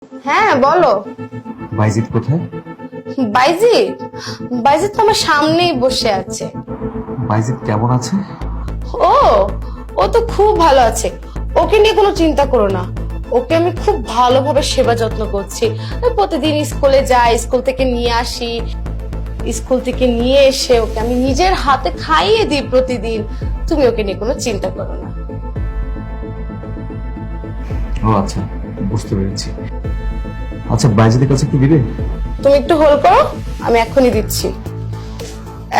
হ্যাঁ বলো। বাইজিৎ কোথায়? বাইজিৎ? বাইজিৎ তো আমার সামনেই বসে আছে। বাইজিৎ কেমন আছে? ও ও তো খুব ভালো আছে, ওকে নিয়ে কোনো চিন্তা করো না। ওকে আমি খুব ভালোভাবে সেবা যত্ন করছি। আমি প্রতিদিন স্কুলে যাই, স্কুল থেকে নিয়ে আসি, স্কুল থেকে নিয়ে এসে ওকে আমি নিজের হাতে খাইয়ে দিই প্রতিদিন। তুমি ওকে নিয়ে কোনো চিন্তা করো না। ও আচ্ছা, বুঝতে পেরেছি। আচ্ছা, বাইজিদের কাছে কি দিবে? তুমি একটু হোল্ড করো, আমি এখনই দিচ্ছি।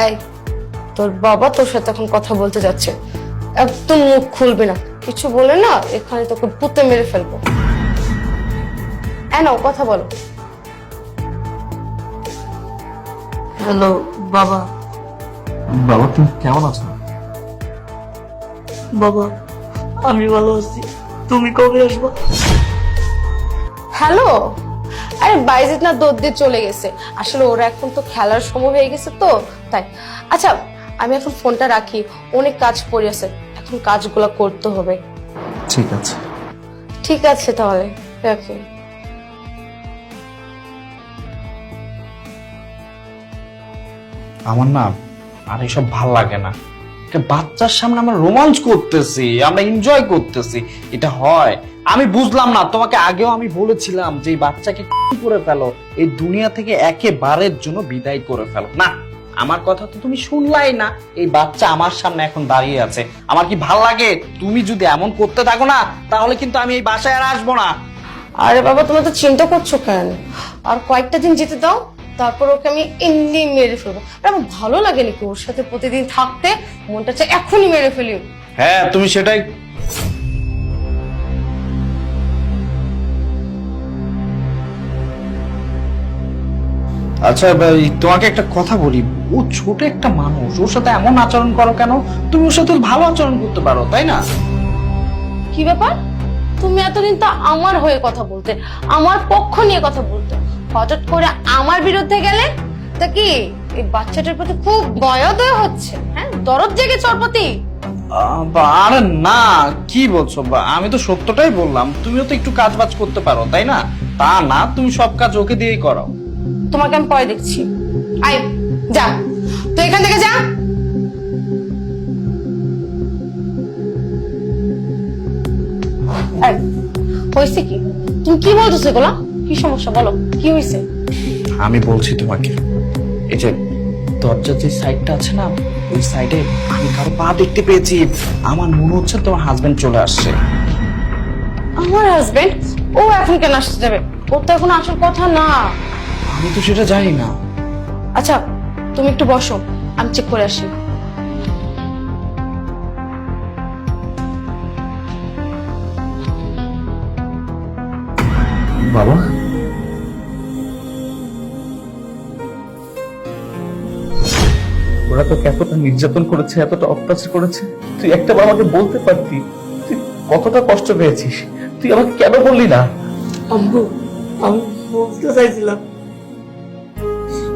এই, তোর বাবা তোর সাথে এখন কথা বলতে যাচ্ছে, একদম মুখ খুলবে না। কিছু বলে না এখানে তোকে পুঁতে মেরে ফেলবো। নাও কথা বলো। হ্যালো বাবা। বাবা তুমি কেমন আছো? বাবা আমি ভালো আছি, তুমি কবে আসবা? হ্যালো, আরে বাইজিৎ না দৌড় দিয়ে চলে গেছে। আসলে ওরা এখন তো খেলার সময় হয়ে গেছে তো তাই। আচ্ছা আমি এখন ফোনটা রাখি, অনেক কাজ পড়ে আছে, এখন কাজগুলো করতে হবে। ঠিক আছে। ঠিক আছে তাহলে রাখি। আমার না আর এসব ভাল লাগে না। একটা বাচ্চার সামনে আমরা রোমাঞ্চ করতেছি, আমরা এনজয় করতেছি, এটা হয়? আমি বুঝলাম না। তোমাকে আগেও আমি বলেছিলাম যে এই বাচ্চাকে করে ফেলো, এই দুনিয়া থেকে একেবারের জন্য বিদায় করে ফেলো। না, আমার কথা তো তুমি শুনলাই না। এই বাচ্চা আমার সামনে এখন দাঁড়িয়ে আছে, আমার কি ভাল লাগে? তুমি যদি এমন করতে থাকো না তাহলে কিন্তু আমি এই বাসায় আর আসবো না। আরে বাবা তুমি তো চিন্তা করছো কেন? আর কয়েকটা দিন যেতে দাও, তারপর ওকে আমি এমনি মেরে ফেলবো। আর আমার ভালো লাগে নাকি ওর সাথে প্রতিদিন থাকতে? মনটা চাই এখনই মেরে ফেলি। হ্যাঁ তুমি সেটাই। আচ্ছা ভাই, তোমাকে একটা কথা বলি, ও ছোট একটা মানুষ, ওর সাথে এমন আচরণ করো কেন? তুমি ওর সাথে ভালো আচরণ করতে পারো, তাই না? কি ব্যাপার? তুমি এতদিন তো আমার হয়ে কথা বলতে, আমার পক্ষ নিয়ে কথা বলতে, হঠাৎ করে আমার বিরুদ্ধে গেলে? তা কি এই বাচ্চাটার প্রতি খুব দয়া হচ্ছে? হ্যাঁ, দরদ জেগে চরপতি। আরে না, কি বলছো? আমি তো সত্যটাই বললাম। তুমিও তো একটু কাজ বাজ করতে পারো, তাই না? তা না তুমি সব কাজ ওকে দিয়েই করো। তোমাকে আমি পরে দেখছি। আয় যা, তুই এখান থেকে যা। হয়েছে কি? তুমি কি বলছো সেগুলা? কি সমস্যা বলো, কি হয়েছে? আমি বলছি তোমাকে, এই যে দরজার যে সাইডটা আছে না, ওই সাইডে আমি কারো পা দেখতে পেয়েছি। আমার মনে হচ্ছে তোমার হাজবেন্ড চলে আসছে। আমার হাজবেন্ড? ও এখন কেন আসতে যাবে? ওর তো এখন আসার কথা না। আমি তো সেটা জানি না। আচ্ছা তুমি একটু বসো, আমি চেক করে আসি। বাবা ওরা তো এতটা নির্যাতন করেছে, এতটা অত্যাচার করেছে, তুই একটাবার আমাকে বলতে পারতি। তুই কতটা কষ্ট পেয়েছিস, তুই আমাকে কেন বললি না? আব্বু আমি বলতে চাইছিলাম,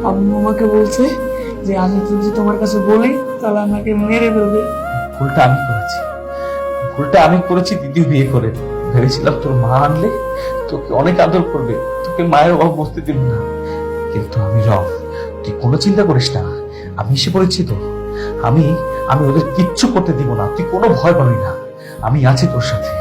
আম্মু আমাকে বলছে যে আমি যদি তোমার কাছে বলি তাহলে আমাকে মেরে ফেলবে। ভুলটা আমি করেছি, ভুলটা আমি করেছি দিদি বিয়ে করে। ভেবেছিলাম তোর মা আনলে তোকে অনেক আদর করবে, তোকে মায়ের অভাব বসতে দিবি না। কিন্তু আমি রব, তুই কোনো চিন্তা করিস না, আমি এসে পড়েছি তো। আমি আমি ওদের কিচ্ছু করতে দিব না, তুই কোনো ভয় পাবি না, আমি আছি তোর সাথে।